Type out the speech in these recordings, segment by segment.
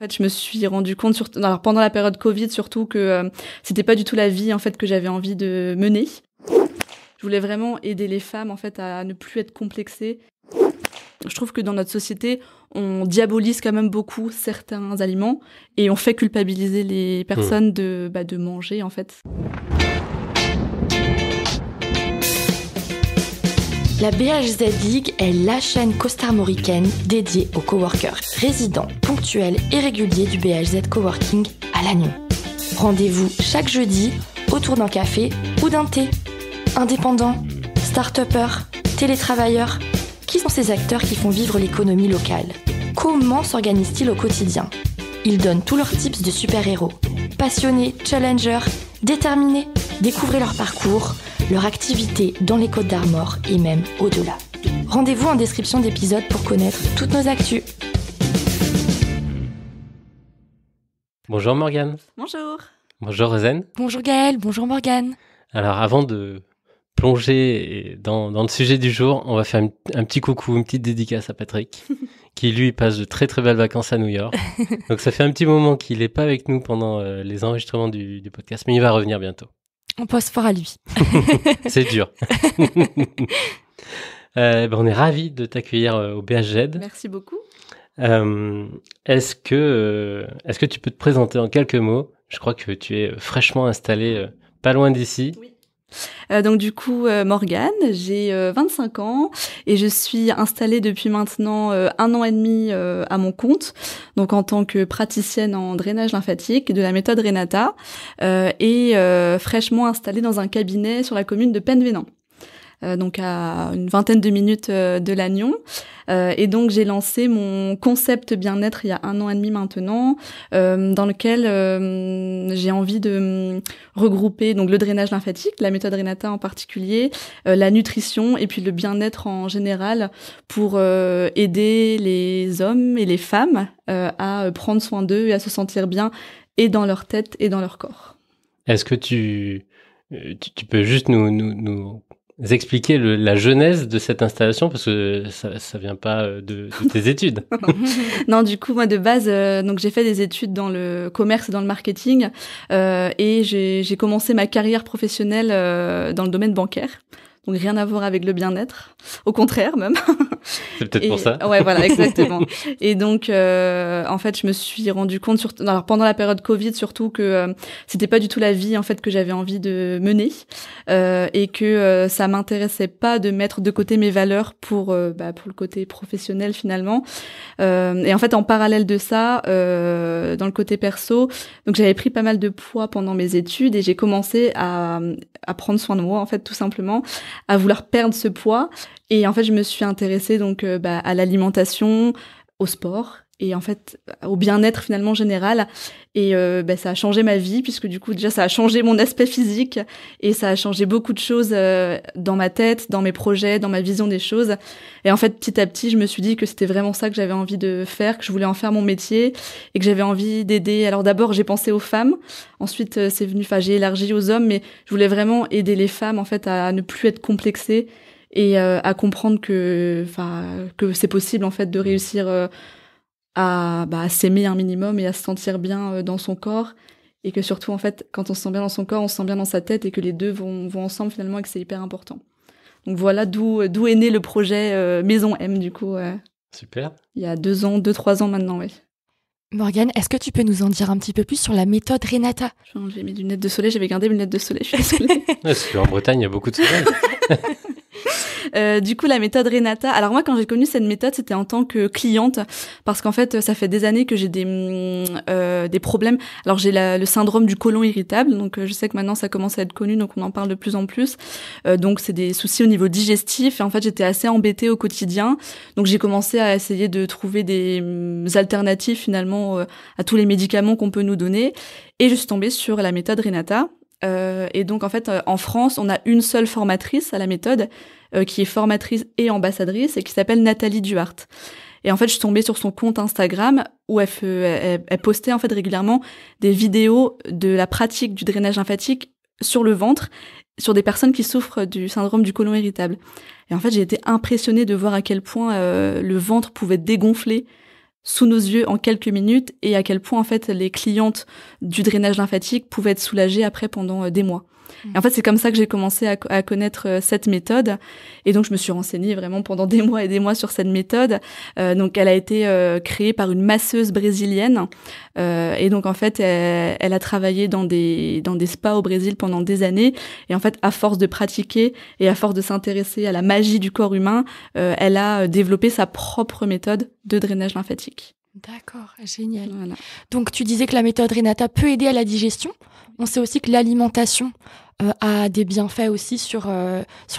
En fait, je me suis rendu compte, alors pendant la période Covid surtout, que c'était pas du tout la vie en fait que j'avais envie de mener. Je voulais vraiment aider les femmes en fait à ne plus être complexées. Je trouve que dans notre société, on diabolise quand même beaucoup certains aliments et on fait culpabiliser les personnes de manger en fait. La BHZ League est la chaîne costarmoricaine dédiée aux coworkers résidents, ponctuels et réguliers du BHZ Coworking à Lannion. Rendez-vous chaque jeudi autour d'un café ou d'un thé. Indépendants, start-upers, télétravailleurs, qui sont ces acteurs qui font vivre l'économie locale? Comment s'organisent-ils au quotidien? Ils donnent tous leurs tips de super-héros. Passionnés, challengers, déterminés, découvrez leur parcours, leur activité dans les Côtes d'Armor et même au-delà. Rendez-vous en description d'épisode pour connaître toutes nos actus. Bonjour Morgane. Bonjour. Bonjour Rosen. Bonjour Gaëlle, bonjour Morgane. Alors avant de plonger dans le sujet du jour, on va faire un petit coucou, une petite dédicace à Patrick, qui lui passe de très très belles vacances à New York. Donc ça fait un petit moment qu'il n'est pas avec nous pendant les enregistrements du podcast, mais il va revenir bientôt. On pense fort à lui. C'est dur. On est ravis de t'accueillir au BHZ. Merci beaucoup. Est-ce que tu peux te présenter en quelques mots? Je crois que tu es fraîchement installée pas loin d'ici. Oui. Donc du coup, Morgane, j'ai 25 ans et je suis installée depuis maintenant 1 an et demi à mon compte, donc en tant que praticienne en drainage lymphatique de la méthode Renata et fraîchement installée dans un cabinet sur la commune de Penvénan. Donc à une vingtaine de minutes de Lannion. Et donc j'ai lancé mon concept bien-être il y a 1 an et demi maintenant, dans lequel j'ai envie de regrouper donc le drainage lymphatique, la méthode Renata en particulier, la nutrition et puis le bien-être en général pour aider les hommes et les femmes à prendre soin d'eux et à se sentir bien et dans leur tête et dans leur corps. Est-ce que tu peux juste nous expliquer la genèse de cette installation, parce que ça vient pas de tes études. Non, du coup, moi de base, donc j'ai fait des études dans le commerce et dans le marketing, et j'ai commencé ma carrière professionnelle dans le domaine bancaire. Donc rien à voir avec le bien-être, au contraire même. C'est peut-être pour ça. Ouais, voilà, exactement. Et donc, en fait, je me suis rendu compte, alors pendant la période Covid surtout, que c'était pas du tout la vie en fait que j'avais envie de mener, et que ça m'intéressait pas de mettre de côté mes valeurs pour le côté professionnel finalement. Et en fait, en parallèle de ça, dans le côté perso, donc j'avais pris pas mal de poids pendant mes études et j'ai commencé à prendre soin de moi en fait, tout simplement, à vouloir perdre ce poids. Et en fait, je me suis intéressée donc à l'alimentation, au sport et en fait au bien-être finalement général. Et ça a changé ma vie puisque du coup déjà ça a changé mon aspect physique et ça a changé beaucoup de choses dans ma tête, dans mes projets, dans ma vision des choses. Et en fait petit à petit, je me suis dit que c'était vraiment ça que j'avais envie de faire, que je voulais en faire mon métier et que j'avais envie d'aider. Alors d'abord, j'ai pensé aux femmes. Ensuite, j'ai élargi aux hommes, mais je voulais vraiment aider les femmes en fait à ne plus être complexées et à comprendre que c'est possible en fait de réussir à s'aimer un minimum et à se sentir bien dans son corps, et que surtout en fait quand on se sent bien dans son corps, on se sent bien dans sa tête et que les deux vont ensemble finalement et que c'est hyper important. Donc voilà d'où est né le projet Maison M du coup. Super. Il y a 2-3 ans maintenant, oui. Morgane, est-ce que tu peux nous en dire un petit peu plus sur la méthode Renata? J'ai mis des lunettes de soleil, j'avais gardé mes lunettes de soleil, je suis désolée. Parce qu'en Bretagne, il y a beaucoup de soleil. Du coup, la méthode Renata. Alors moi, quand j'ai connu cette méthode, c'était en tant que cliente, parce qu'en fait, ça fait des années que j'ai des problèmes. Alors j'ai le syndrome du côlon irritable, donc je sais que maintenant ça commence à être connu, donc on en parle de plus en plus. Donc c'est des soucis au niveau digestif, et en fait j'étais assez embêtée au quotidien. Donc j'ai commencé à essayer de trouver des alternatives finalement à tous les médicaments qu'on peut nous donner, et je suis tombée sur la méthode Renata. Et donc en fait en France on a une seule formatrice à la méthode qui est formatrice et ambassadrice et qui s'appelle Nathalie Duhart. Et en fait je suis tombée sur son compte Instagram où elle postait en fait régulièrement des vidéos de la pratique du drainage lymphatique sur le ventre, sur des personnes qui souffrent du syndrome du côlon irritable. Et en fait j'ai été impressionnée de voir à quel point le ventre pouvait dégonfler sous nos yeux en quelques minutes et à quel point en fait les clientes du drainage lymphatique pouvaient être soulagées après pendant des mois. Et en fait, c'est comme ça que j'ai commencé à connaître cette méthode. Et donc, je me suis renseignée vraiment pendant des mois et des mois sur cette méthode. Donc, elle a été créée par une masseuse brésilienne. Et donc, en fait, elle a travaillé dans des spas au Brésil pendant des années. Et en fait, à force de pratiquer et à force de s'intéresser à la magie du corps humain, elle a développé sa propre méthode de drainage lymphatique. D'accord, génial. Voilà. Donc, tu disais que la méthode Renata peut aider à la digestion. On sait aussi que l'alimentation a des bienfaits aussi sur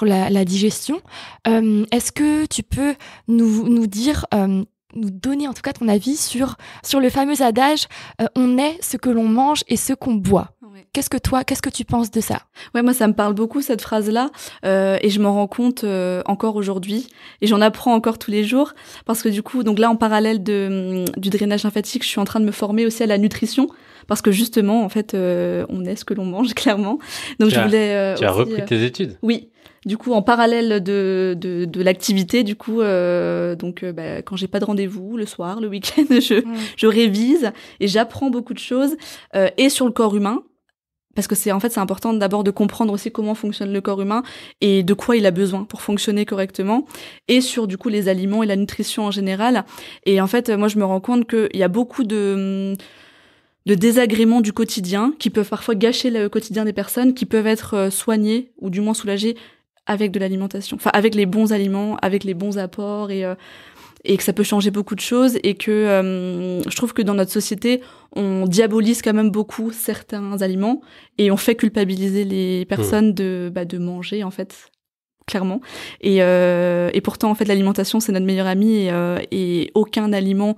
la digestion. Est-ce que tu peux nous dire, nous donner en tout cas ton avis sur le fameux adage on est ce que l'on mange et ce qu'on boit. Ouais. Qu'est-ce que tu penses de ça? Ouais, moi ça me parle beaucoup cette phrase-là et je m'en rends compte encore aujourd'hui et j'en apprends encore tous les jours parce que du coup donc là en parallèle du drainage lymphatique, je suis en train de me former aussi à la nutrition parce que justement en fait on est ce que l'on mange clairement. Donc tu as repris tes études? Oui. Du coup, en parallèle de l'activité, du coup, quand j'ai pas de rendez-vous, le soir, le week-end, je révise et j'apprends beaucoup de choses et sur le corps humain. Parce que c'est important d'abord de comprendre aussi comment fonctionne le corps humain et de quoi il a besoin pour fonctionner correctement et sur du coup les aliments et la nutrition en général. Et en fait, moi je me rends compte qu'il y a beaucoup de désagréments du quotidien qui peuvent parfois gâcher le quotidien des personnes, qui peuvent être soignés ou du moins soulagés avec de l'alimentation. Enfin, avec les bons aliments, avec les bons apports et que ça peut changer beaucoup de choses et que je trouve que dans notre société, on diabolise quand même beaucoup certains aliments et on fait culpabiliser les personnes de manger, en fait, clairement. Et pourtant, en fait, l'alimentation, c'est notre meilleur ami et aucun aliment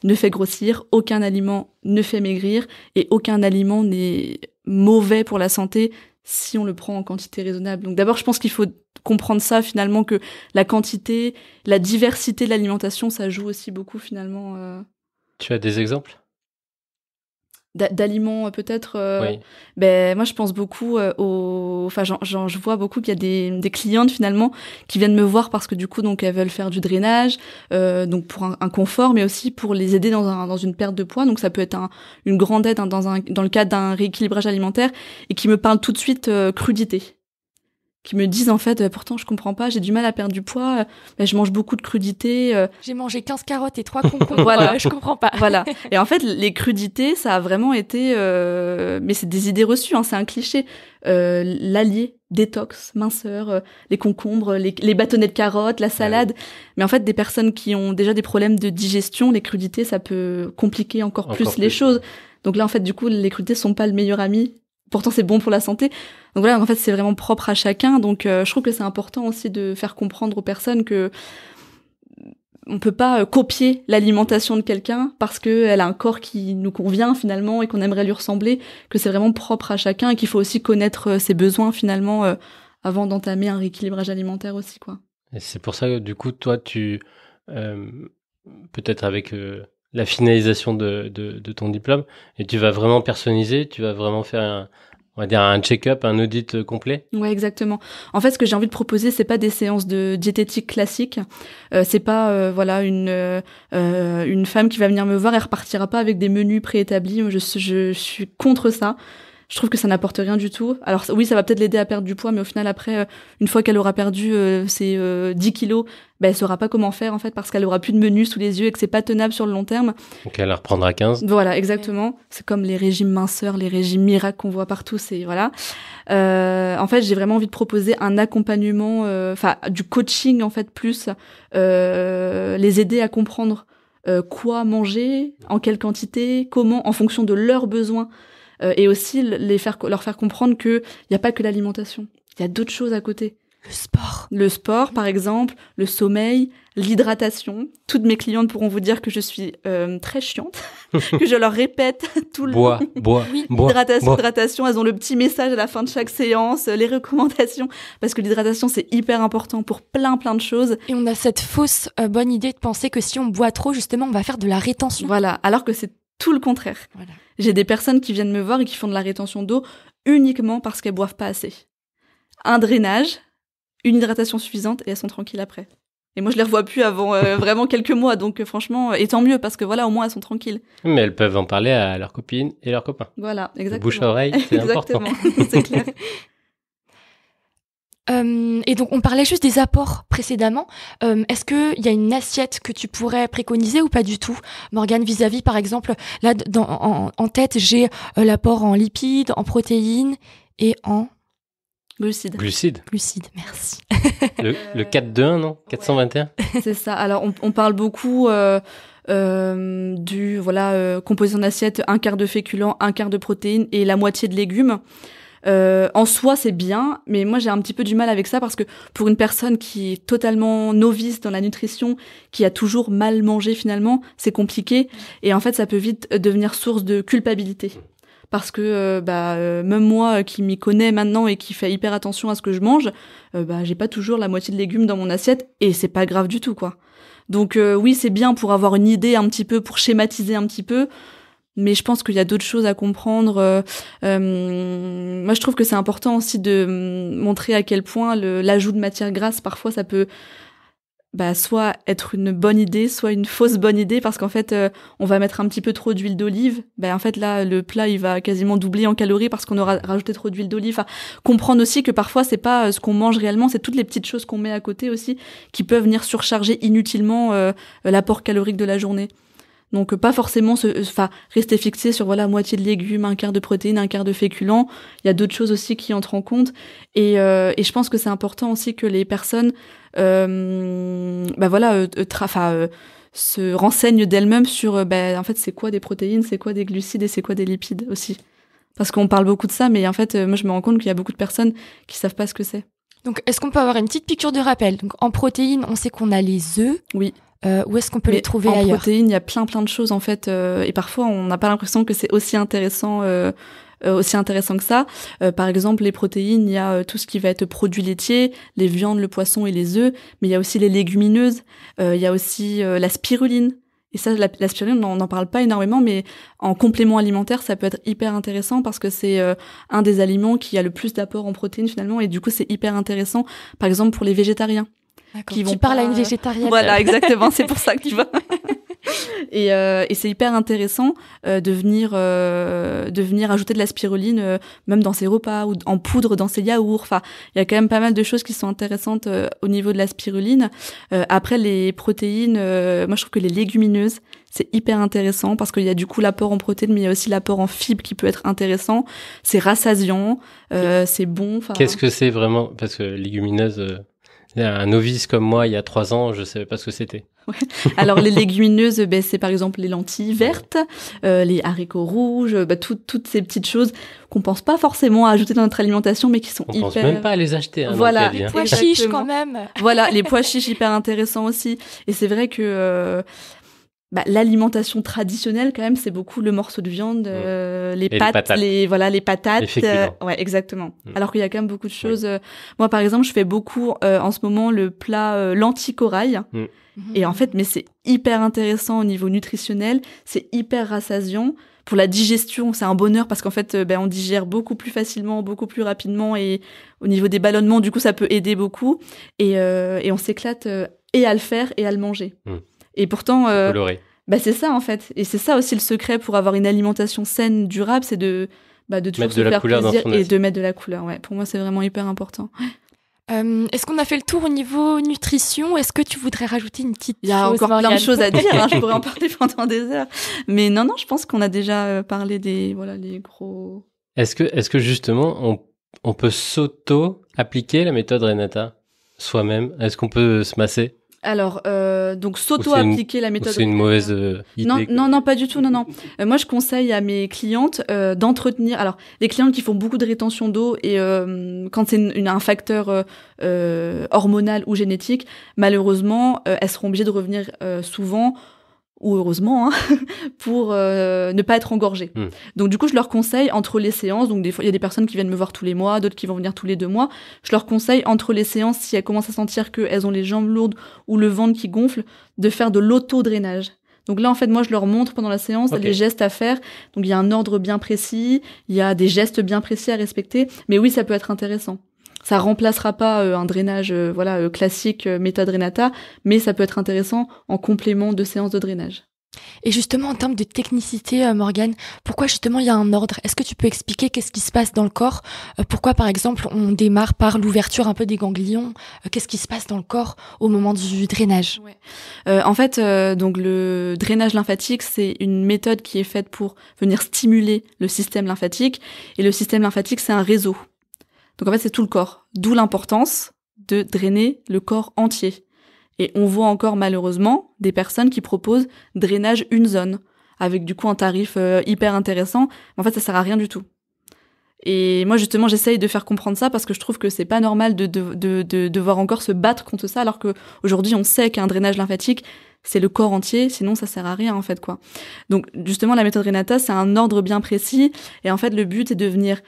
ne fait grossir, aucun aliment ne fait maigrir et aucun aliment n'est mauvais pour la santé si on le prend en quantité raisonnable. Donc d'abord, je pense qu'il faut comprendre ça finalement, que la quantité, la diversité de l'alimentation, ça joue aussi beaucoup finalement. Tu as des exemples d'aliments peut-être Oui. Moi je pense beaucoup je vois beaucoup qu'il y a des clientes finalement qui viennent me voir parce que du coup donc elles veulent faire du drainage donc pour un confort mais aussi pour les aider dans une perte de poids, donc ça peut être une grande aide dans le cadre d'un rééquilibrage alimentaire et qui me parlent tout de suite crudité, qui me disent en fait pourtant je comprends pas, j'ai du mal à perdre du poids, je mange beaucoup de crudités. J'ai mangé 15 carottes et 3 concombres, voilà. Je comprends pas. Voilà. Et en fait les crudités ça a vraiment été mais c'est des idées reçues, c'est un cliché. L'allié détox, minceur, les concombres, les bâtonnets de carottes, la salade. Ouais. Mais en fait des personnes qui ont déjà des problèmes de digestion, les crudités ça peut compliquer encore plus les choses. Donc là en fait du coup les crudités sont pas le meilleur ami. Pourtant, c'est bon pour la santé. Donc voilà, en fait, c'est vraiment propre à chacun. Donc, je trouve que c'est important aussi de faire comprendre aux personnes que on peut pas copier l'alimentation de quelqu'un parce qu'elle a un corps qui nous convient finalement et qu'on aimerait lui ressembler, que c'est vraiment propre à chacun et qu'il faut aussi connaître ses besoins finalement avant d'entamer un rééquilibrage alimentaire aussi, quoi. Et c'est pour ça que du coup, toi, tu peut-être avec la finalisation de ton diplôme, et tu vas vraiment personnaliser, tu vas vraiment faire un check-up, un audit complet. Ouais, exactement. En fait, ce que j'ai envie de proposer, c'est pas des séances de diététique classiques. C'est pas une femme qui va venir me voir et repartira pas avec des menus préétablis. Je suis contre ça. Je trouve que ça n'apporte rien du tout. Alors oui, ça va peut-être l'aider à perdre du poids, mais au final, après, une fois qu'elle aura perdu ses 10 kilos, elle saura pas comment faire, en fait, parce qu'elle aura plus de menu sous les yeux et que c'est pas tenable sur le long terme. Donc elle reprendra 15. Voilà, exactement. C'est comme les régimes minceurs, les régimes miracles qu'on voit partout, c'est voilà. En fait, j'ai vraiment envie de proposer un accompagnement, du coaching, en fait, plus les aider à comprendre quoi manger, en quelle quantité, comment, en fonction de leurs besoins. Et aussi leur faire comprendre qu'il n'y a pas que l'alimentation, il y a d'autres choses à côté. Le sport, par exemple, le sommeil, l'hydratation. Toutes mes clientes pourront vous dire que je suis très chiante, que je leur répète tout le bois, hydratation, elles ont le petit message à la fin de chaque séance, les recommandations, parce que l'hydratation, c'est hyper important pour plein de choses. Et on a cette fausse bonne idée de penser que si on boit trop, justement, on va faire de la rétention. Voilà, alors que c'est tout le contraire. Voilà. J'ai des personnes qui viennent me voir et qui font de la rétention d'eau uniquement parce qu'elles boivent pas assez. Un drainage, une hydratation suffisante et elles sont tranquilles après. Et moi, je les revois plus avant vraiment quelques mois. Donc, franchement, et tant mieux, parce que voilà, au moins, elles sont tranquilles. Mais elles peuvent en parler à leurs copines et leurs copains. Voilà, exactement. Bouche à oreille, c'est important. Exactement, c'est clair. Et donc, on parlait juste des apports précédemment. Est-ce qu'il y a une assiette que tu pourrais préconiser ou pas du tout, Morgane, vis-à-vis, par exemple, là, en tête, j'ai l'apport en lipides, en protéines et en... Glucides, merci. Le 4-2-1, non 421 C'est ça. Alors, on parle beaucoup du composition d'assiette, un quart de féculents, un quart de protéines et la moitié de légumes. En soi, c'est bien, mais moi, j'ai un petit peu du mal avec ça parce que pour une personne qui est totalement novice dans la nutrition, qui a toujours mal mangé finalement, c'est compliqué. Et en fait, ça peut vite devenir source de culpabilité. Parce que même moi qui m'y connais maintenant et qui fait hyper attention à ce que je mange, j'ai pas toujours la moitié de légumes dans mon assiette et c'est pas grave du tout, quoi. Donc oui, c'est bien pour avoir une idée un petit peu, pour schématiser un petit peu, mais je pense qu'il y a d'autres choses à comprendre. Moi, je trouve que c'est important aussi de montrer à quel point l'ajout de matière grasse, parfois, ça peut soit être une bonne idée, soit une fausse bonne idée, parce qu'en fait, on va mettre un petit peu trop d'huile d'olive. En fait, là, le plat, il va quasiment doubler en calories parce qu'on aura rajouté trop d'huile d'olive. Enfin, comprendre aussi que parfois, c'est pas ce qu'on mange réellement, c'est toutes les petites choses qu'on met à côté aussi qui peuvent venir surcharger inutilement l'apport calorique de la journée. Donc pas forcément rester fixé sur moitié de légumes, un quart de protéines, un quart de féculents. Il y a d'autres choses aussi qui entrent en compte et je pense que c'est important aussi que les personnes se renseignent d'elles-mêmes sur en fait c'est quoi des protéines, c'est quoi des glucides et c'est quoi des lipides aussi. Parce qu'on parle beaucoup de ça, mais en fait moi je me rends compte qu'il y a beaucoup de personnes qui savent pas ce que c'est. Donc est-ce qu'on peut avoir une petite piqûre de rappel? Donc en protéines, on sait qu'on a les œufs. Oui. Où est-ce qu'on peut les trouver ailleurs? En protéines, il y a plein de choses en fait, et parfois on n'a pas l'impression que c'est aussi intéressant que ça. Par exemple, les protéines, il y a tout ce qui va être produits laitiers, les viandes, le poisson et les œufs, mais il y a aussi les légumineuses, il y a aussi la spiruline. Et ça, la spiruline, on n'en parle pas énormément, mais en complément alimentaire, ça peut être hyper intéressant parce que c'est un des aliments qui a le plus d'apport en protéines finalement, et du coup c'est hyper intéressant, par exemple pour les végétariens. Qui parle à une végétarienne. Voilà, exactement, c'est pour ça que tu vois. Et c'est hyper intéressant de venir ajouter de la spiruline même dans ses repas ou en poudre dans ses yaourts. Enfin, il y a quand même pas mal de choses qui sont intéressantes au niveau de la spiruline. Après les protéines, moi je trouve que les légumineuses c'est hyper intéressant parce qu'il y a du coup l'apport en protéines, mais il y a aussi l'apport en fibres qui peut être intéressant. C'est rassasiant, c'est bon. Qu'est-ce que c'est vraiment? Parce que légumineuse, un novice comme moi il y a 3 ans, je savais pas ce que c'était. Ouais. Alors les légumineuses, c'est par exemple les lentilles vertes, les haricots rouges, toutes ces petites choses qu'on pense pas forcément à ajouter dans notre alimentation, mais qui sont hyper. On pense même pas à les acheter. Voilà, les pois chiches quand même. Voilà, les pois chiches hyper intéressants aussi. Et c'est vrai que l'alimentation traditionnelle quand même, c'est beaucoup le morceau de viande, les pâtes, les patates. Les féculents. Ouais, exactement. Alors qu'il y a quand même beaucoup de choses. Moi, par exemple, je fais beaucoup en ce moment le plat lentilles corail. Et en fait, mais c'est hyper intéressant au niveau nutritionnel, c'est hyper rassasiant. Pour la digestion, c'est un bonheur parce qu'en fait, on digère beaucoup plus facilement, beaucoup plus rapidement, et au niveau des ballonnements, du coup, ça peut aider beaucoup. Et on s'éclate et à le faire et à le manger. Et pourtant, c'est ça en fait. Et c'est ça aussi le secret pour avoir une alimentation saine, durable, c'est de toujours se faire plaisir et de mettre de la couleur. Ouais, pour moi, c'est vraiment hyper important. Est-ce qu'on a fait le tour au niveau nutrition? Est-ce que tu voudrais rajouter une petite chose? Il y a encore Morgane, plein de choses à dire, je pourrais en parler pendant des heures. Mais non, je pense qu'on a déjà parlé les gros... Est-ce que justement, on peut s'auto-appliquer la méthode Renata soi-même? Est-ce qu'on peut se masser? Alors, donc s'auto-appliquer la méthode. C'est une mauvaise idée. Non, pas du tout, non. Moi, je conseille à mes clientes d'entretenir. Alors, les clientes qui font beaucoup de rétention d'eau et quand c'est un facteur hormonal ou génétique, malheureusement, elles seront obligées de revenir souvent, ou heureusement, pour ne pas être engorgées. Donc du coup, je leur conseille entre les séances, donc des fois, il y a des personnes qui viennent me voir tous les mois, d'autres qui vont venir tous les 2 mois, je leur conseille entre les séances, si elles commencent à sentir qu'elles ont les jambes lourdes ou le ventre qui gonfle, de faire de l'auto-drainage. Donc là, en fait, moi, je leur montre pendant la séance les gestes à faire. Donc il y a un ordre bien précis, il y a des gestes bien précis à respecter, mais oui, ça peut être intéressant. Ça remplacera pas un drainage classique méthode Renata, mais ça peut être intéressant en complément de séances de drainage. Et justement, en termes de technicité, Morgane, pourquoi justement il y a un ordre? Est-ce que tu peux expliquer qu'est-ce qui se passe dans le corps? Pourquoi, par exemple, on démarre par l'ouverture un peu des ganglions? Qu'est-ce qui se passe dans le corps au moment du drainage? En fait, donc le drainage lymphatique, c'est une méthode qui est faite pour venir stimuler le système lymphatique. Et le système lymphatique, c'est un réseau. Donc en fait, c'est tout le corps. D'où l'importance de drainer le corps entier. Et on voit encore malheureusement des personnes qui proposent drainage une zone, avec du coup un tarif hyper intéressant. En fait, ça sert à rien du tout. Et moi justement, j'essaye de faire comprendre ça parce que je trouve que c'est pas normal de devoir encore se battre contre ça, alors que aujourd'hui on sait qu'un drainage lymphatique c'est le corps entier, sinon ça sert à rien en fait quoi. Donc justement la méthode Renata c'est un ordre bien précis et en fait le but est de venir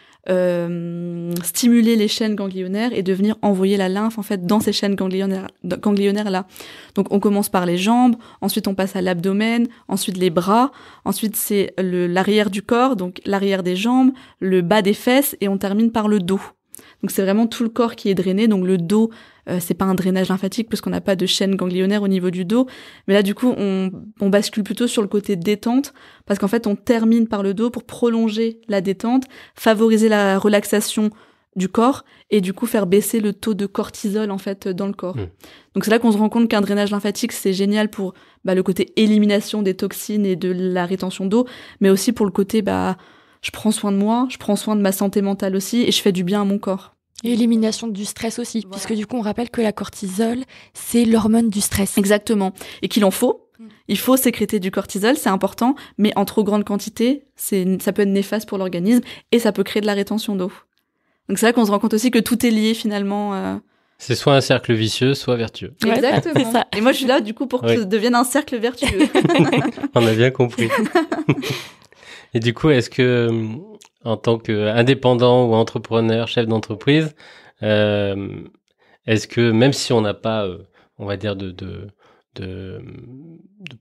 stimuler les chaînes ganglionnaires et de venir envoyer la lymphe en fait dans ces chaînes ganglionnaires là. Donc on commence par les jambes, ensuite on passe à l'abdomen, ensuite les bras, ensuite c'est l'arrière du corps, donc l'arrière des jambes, le bas des fesses et on termine par le dos. Donc c'est vraiment tout le corps qui est drainé, donc le dos c'est pas un drainage lymphatique parce qu'on n'a pas de chaîne ganglionnaire au niveau du dos, mais là du coup on bascule plutôt sur le côté détente parce qu'en fait on termine par le dos pour prolonger la détente, favoriser la relaxation du corps et du coup faire baisser le taux de cortisol en fait dans le corps. Donc c'est là qu'on se rend compte qu'un drainage lymphatique c'est génial pour le côté élimination des toxines et de la rétention d'eau, mais aussi pour le côté je prends soin de moi, je prends soin de ma santé mentale aussi et je fais du bien à mon corps. Et élimination du stress aussi, puisque du coup on rappelle que la cortisol, c'est l'hormone du stress. Exactement. Et qu'il en faut. Il faut sécréter du cortisol, c'est important, mais en trop grande quantité, ça peut être néfaste pour l'organisme et ça peut créer de la rétention d'eau. Donc c'est là qu'on se rend compte aussi que tout est lié finalement. C'est soit un cercle vicieux, soit vertueux. Exactement. C'est ça. Et moi je suis là du coup pour que ça devienne un cercle vertueux. On a bien compris. Et du coup, est-ce que, en tant qu'indépendant ou entrepreneur, chef d'entreprise, est-ce que même si on n'a pas, on va dire, de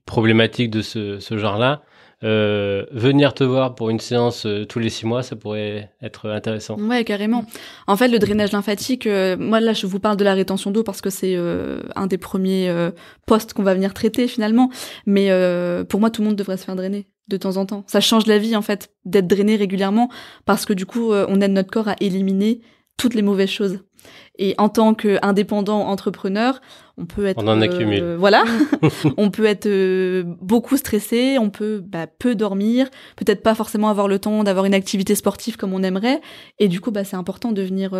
problématiques de ce genre-là, venir te voir pour une séance tous les 6 mois, ça pourrait être intéressant. Ouais, carrément. En fait, le drainage lymphatique, moi là, je vous parle de la rétention d'eau parce que c'est un des premiers postes qu'on va venir traiter finalement. Mais pour moi, tout le monde devrait se faire drainer de temps en temps. Ça change la vie en fait d'être drainé régulièrement parce que du coup, on aide notre corps à éliminer toutes les mauvaises choses. Et en tant qu'indépendant entrepreneur, on peut être... On en accumule. Voilà. On peut être beaucoup stressé, on peut peu dormir, peut-être pas forcément avoir le temps d'avoir une activité sportive comme on aimerait. Et du coup, c'est important de venir...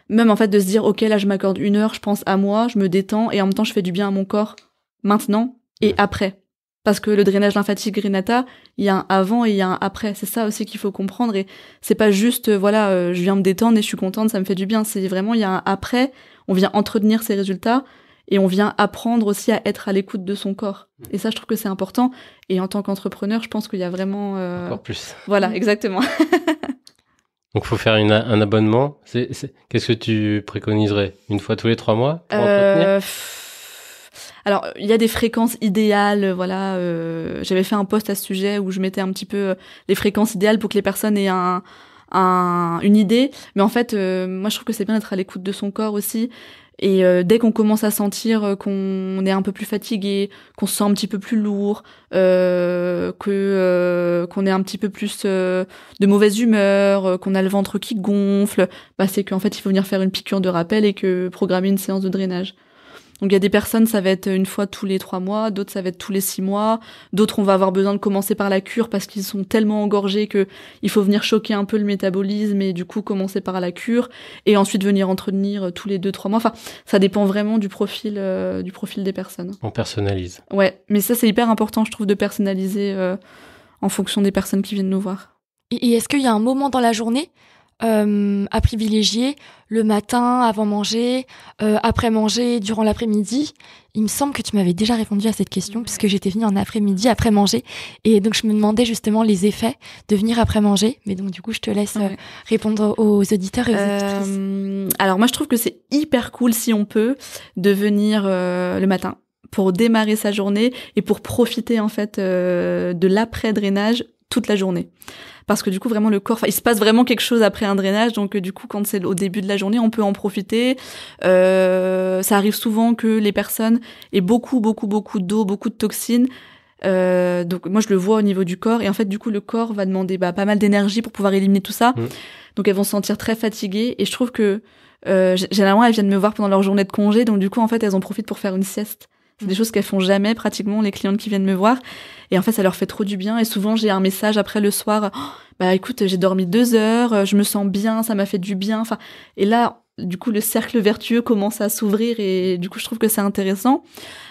même en fait de se dire, ok, là je m'accorde 1 heure, je pense à moi, je me détends et en même temps je fais du bien à mon corps maintenant et après. Parce que le drainage lymphatique Renata, il y a un avant et il y a un après. C'est ça aussi qu'il faut comprendre. Et c'est pas juste, je viens me détendre et je suis contente, ça me fait du bien. C'est vraiment, il y a un après. On vient entretenir ses résultats et on vient apprendre aussi à être à l'écoute de son corps. Et ça, je trouve que c'est important. Et en tant qu'entrepreneur, je pense qu'il y a vraiment... Encore plus. Voilà, exactement. Donc, faut faire un abonnement. Qu'est-ce que tu préconiserais? 1 fois tous les 3 mois pour entretenir? Alors, il y a des fréquences idéales, voilà. J'avais fait un post à ce sujet où je mettais un petit peu les fréquences idéales pour que les personnes aient une idée. Mais en fait, moi, je trouve que c'est bien d'être à l'écoute de son corps aussi. Et dès qu'on commence à sentir qu'on est un peu plus fatigué, qu'on se sent un petit peu plus lourd, qu'on est un petit peu plus de mauvaise humeur, qu'on a le ventre qui gonfle, c'est qu'en fait, il faut venir faire une piqûre de rappel et que programmer une séance de drainage. Donc il y a des personnes, ça va être 1 fois tous les 3 mois, d'autres ça va être tous les 6 mois, d'autres on va avoir besoin de commencer par la cure parce qu'ils sont tellement engorgés que il faut venir choquer un peu le métabolisme et du coup commencer par la cure et ensuite venir entretenir tous les 2-3 mois. Enfin, ça dépend vraiment du profil des personnes. On personnalise. Ouais, mais ça c'est hyper important je trouve de personnaliser en fonction des personnes qui viennent nous voir. Et est-ce qu'il y a un moment dans la journée à privilégier, le matin, avant manger, après manger, durant l'après-midi? Il me semble que tu m'avais déjà répondu à cette question puisque j'étais venue en après-midi, après manger. Et donc, je me demandais justement les effets de venir après manger. Mais donc, du coup, je te laisse répondre aux auditeurs et aux auditrices. Alors, moi, je trouve que c'est hyper cool si on peut de venir le matin pour démarrer sa journée et pour profiter en fait de l'après-drainage toute la journée. Parce que du coup, vraiment, le corps, il se passe vraiment quelque chose après un drainage. Donc, du coup, quand c'est au début de la journée, on peut en profiter. Ça arrive souvent que les personnes aient beaucoup d'eau, beaucoup de toxines. Donc, moi, je le vois au niveau du corps. Et en fait, du coup, le corps va demander pas mal d'énergie pour pouvoir éliminer tout ça. Donc, elles vont se sentir très fatiguées. Et je trouve que, généralement, elles viennent me voir pendant leur journée de congé. Donc, du coup, en fait, elles en profitent pour faire une sieste. C'est des choses qu'elles font jamais, pratiquement, les clientes qui viennent me voir. Et en fait, ça leur fait trop du bien. Et souvent, j'ai un message après le soir. Écoute, j'ai dormi 2 heures, je me sens bien, ça m'a fait du bien. Enfin, et là, du coup, le cercle vertueux commence à s'ouvrir et du coup, je trouve que c'est intéressant.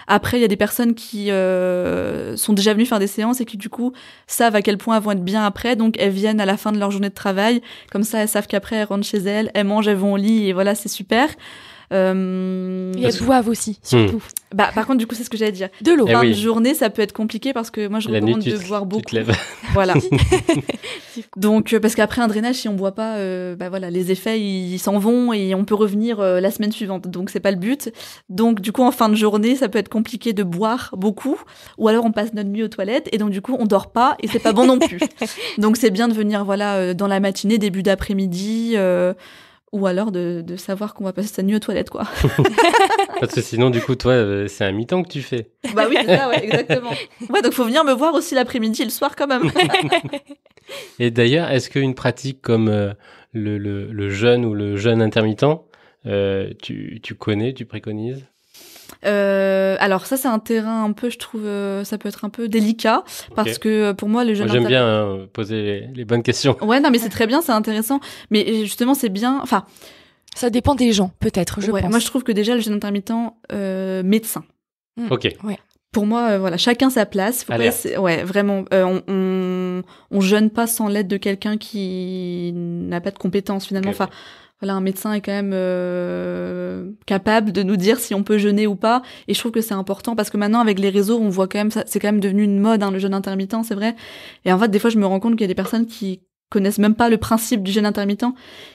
Après, il y a des personnes qui sont déjà venues faire des séances et qui, du coup, savent à quel point elles vont être bien après. Donc, elles viennent à la fin de leur journée de travail. Comme ça, elles savent qu'après, elles rentrent chez elles, elles mangent, elles vont au lit et voilà, c'est super. Et elles boivent aussi, surtout. Par contre, du coup, c'est ce que j'allais dire. De l'eau. Fin de journée, ça peut être compliqué parce que moi, je recommande de boire beaucoup. Tu te lèves. Voilà. Donc, parce qu'après un drainage, si on boit pas, les effets, ils s'en vont et on peut revenir la semaine suivante. Donc, c'est pas le but. Donc, du coup, en fin de journée, ça peut être compliqué de boire beaucoup. Ou alors, on passe notre nuit aux toilettes et donc, du coup, on dort pas et c'est pas bon non plus. Donc, c'est bien de venir, dans la matinée, début d'après-midi, ou alors de savoir qu'on va passer sa nuit aux toilettes, quoi. Parce que sinon, du coup, toi, c'est un mi-temps que tu fais. Bah oui, c'est ça, ouais, exactement. Ouais, donc faut venir me voir aussi l'après-midi et le soir quand même. Et d'ailleurs, est-ce qu'une pratique comme le jeûne ou le jeûne intermittent, tu connais, tu préconises? Alors ça, c'est un terrain un peu, je trouve, ça peut être un peu délicat parce que pour moi, le jeûne j'aime bien poser les bonnes questions. Ouais, non, mais c'est très bien, c'est intéressant. Mais justement, c'est bien. Enfin, ça dépend des gens, peut-être. Je pense. Moi, je trouve que déjà le jeûne intermittent, médecin. Ok. Ouais. Pour moi, chacun sa place. Vraiment. On jeûne pas sans l'aide de quelqu'un qui n'a pas de compétences finalement. Okay. Enfin. Voilà, un médecin est quand même capable de nous dire si on peut jeûner ou pas. Et je trouve que c'est important parce que maintenant, avec les réseaux, on voit quand même ça, c'est quand même devenu une mode, le jeûne intermittent, c'est vrai. Et en fait, des fois, je me rends compte qu'il y a des personnes qui connaissent même pas le principe du jeûne intermittent,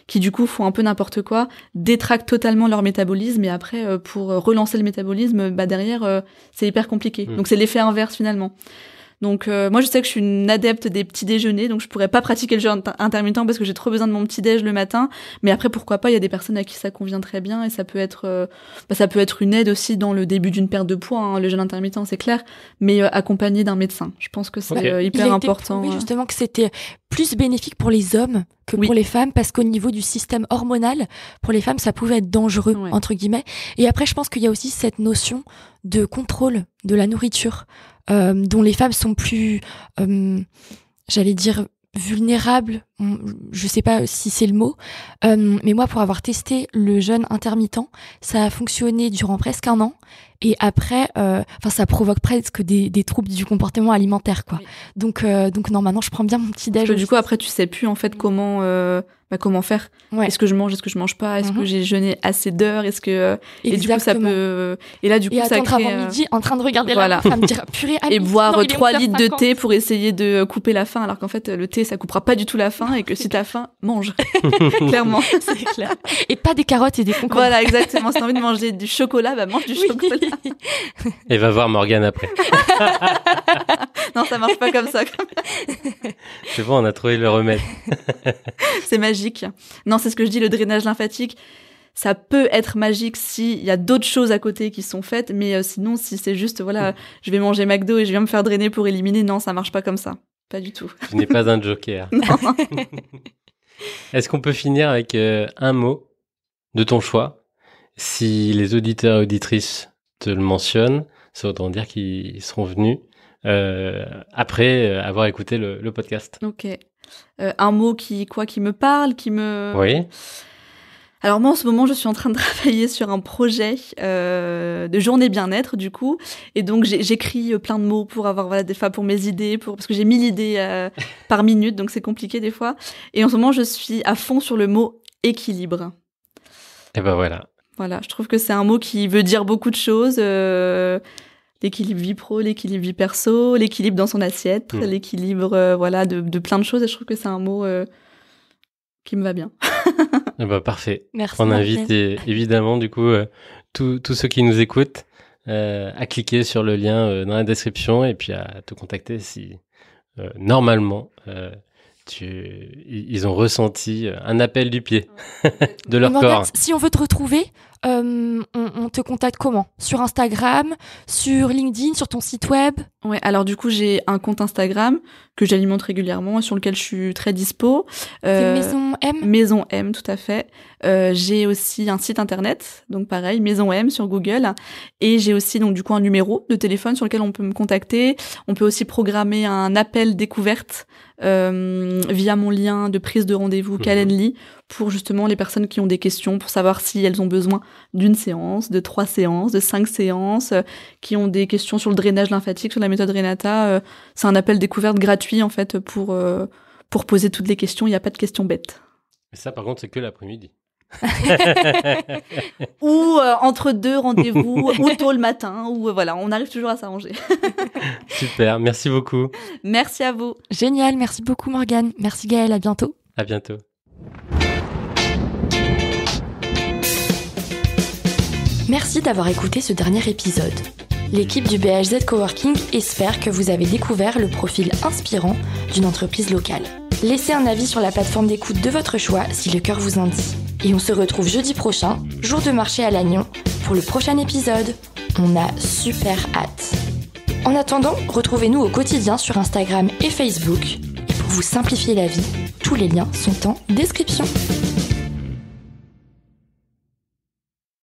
qui du coup font un peu n'importe quoi, détractent totalement leur métabolisme et après, pour relancer le métabolisme, derrière, c'est hyper compliqué. Donc c'est l'effet inverse finalement. Donc moi je sais que je suis une adepte des petits déjeuners, donc je pourrais pas pratiquer le jeûne intermittent parce que j'ai trop besoin de mon petit déj le matin, mais après pourquoi pas, il y a des personnes à qui ça convient très bien et ça peut être une aide aussi dans le début d'une perte de poids, le jeûne intermittent c'est clair, mais accompagné d'un médecin. Je pense que c'est hyper important. Oui, justement que c'était plus bénéfique pour les hommes que pour les femmes parce qu'au niveau du système hormonal, pour les femmes ça pouvait être dangereux entre guillemets. Et après je pense qu'il y a aussi cette notion de contrôle de la nourriture. Dont les femmes sont plus, j'allais dire, vulnérables. Je sais pas si c'est le mot. Mais moi, pour avoir testé le jeûne intermittent, ça a fonctionné durant presque 1 an. Et après, ça provoque presque des troubles du comportement alimentaire, quoi. Oui. Donc non, maintenant, je prends bien mon petit déj. Parce que du coup, après, tu sais plus, en fait, comment faire. Ouais. Est-ce que je mange pas? Est-ce que j'ai jeûné assez d'heures? Est-ce que, et du coup, ça peut, et là, du coup, ça crée, avant midi, en train de regarder la femme dire, purée, et boire 3 litres de thé pour essayer de couper la faim, alors qu'en fait, le thé, ça coupera pas du tout la faim, et que si t'as faim, mange. Clairement. C'est clair. Et pas des carottes et des concombres. Voilà, exactement. Si t'as envie de manger du chocolat, mange du chocolat. Et va voir Morgane après. Non, ça marche pas comme ça. C'est bon, on a trouvé le remède. C'est magique. Non, c'est ce que je dis, le drainage lymphatique, ça peut être magique s'il y a d'autres choses à côté qui sont faites, mais sinon, si c'est juste, je vais manger McDo et je viens me faire drainer pour éliminer, non, ça marche pas comme ça. Pas du tout. Tu n'es pas un joker. Non. Est-ce qu'on peut finir avec un mot de ton choix? Si les auditeurs et auditrices te le mentionnent, ça veut dire qu'ils seront venus après avoir écouté le podcast. Ok. Un mot qui me parle, Oui. Alors moi en ce moment je suis en train de travailler sur un projet de journée bien-être du coup, et donc j'écris plein de mots pour avoir des fois pour mes idées, parce que j'ai 1000 idées par minute, donc c'est compliqué des fois. Et en ce moment je suis à fond sur le mot équilibre. Et ben voilà. Voilà, je trouve que c'est un mot qui veut dire beaucoup de choses. L'équilibre vie pro, l'équilibre vie perso, l'équilibre dans son assiette, l'équilibre de plein de choses, et je trouve que c'est un mot qui me va bien. Eh ben, parfait. Merci. On invite évidemment du coup tous ceux qui nous écoutent à cliquer sur le lien dans la description et puis à te contacter si normalement, ils ont ressenti un appel du pied de leur corps. Si on veut te retrouver, on te contacte comment ? Sur Instagram, sur LinkedIn, sur ton site web ? Ouais, alors du coup, j'ai un compte Instagram que j'alimente régulièrement et sur lequel je suis très dispo. C'est Maison M ? Maison M, tout à fait. J'ai aussi un site internet, donc pareil, Maison M sur Google. Et j'ai aussi donc du coup un numéro de téléphone sur lequel on peut me contacter. On peut aussi programmer un appel découverte via mon lien de prise de rendez-vous Calendly pour justement les personnes qui ont des questions, pour savoir si elles ont besoin d'une séance, de 3 séances, de 5 séances, qui ont des questions sur le drainage lymphatique, sur la méthode Renata. C'est un appel découverte gratuit en fait pour poser toutes les questions. Il n'y a pas de questions bêtes. Mais ça par contre c'est que l'après-midi. Ou entre 2 rendez-vous, ou tôt le matin, ou voilà, on arrive toujours à s'arranger. Super, merci beaucoup. Merci à vous. Génial, merci beaucoup Morgane. Merci Gaëlle, à bientôt. À bientôt. Merci d'avoir écouté ce dernier épisode. L'équipe du BHZ Coworking espère que vous avez découvert le profil inspirant d'une entreprise locale. Laissez un avis sur la plateforme d'écoute de votre choix si le cœur vous en dit. Et on se retrouve jeudi prochain, jour de marché à Lannion, pour le prochain épisode. On a super hâte. En attendant, retrouvez-nous au quotidien sur Instagram et Facebook. Et pour vous simplifier la vie, tous les liens sont en description.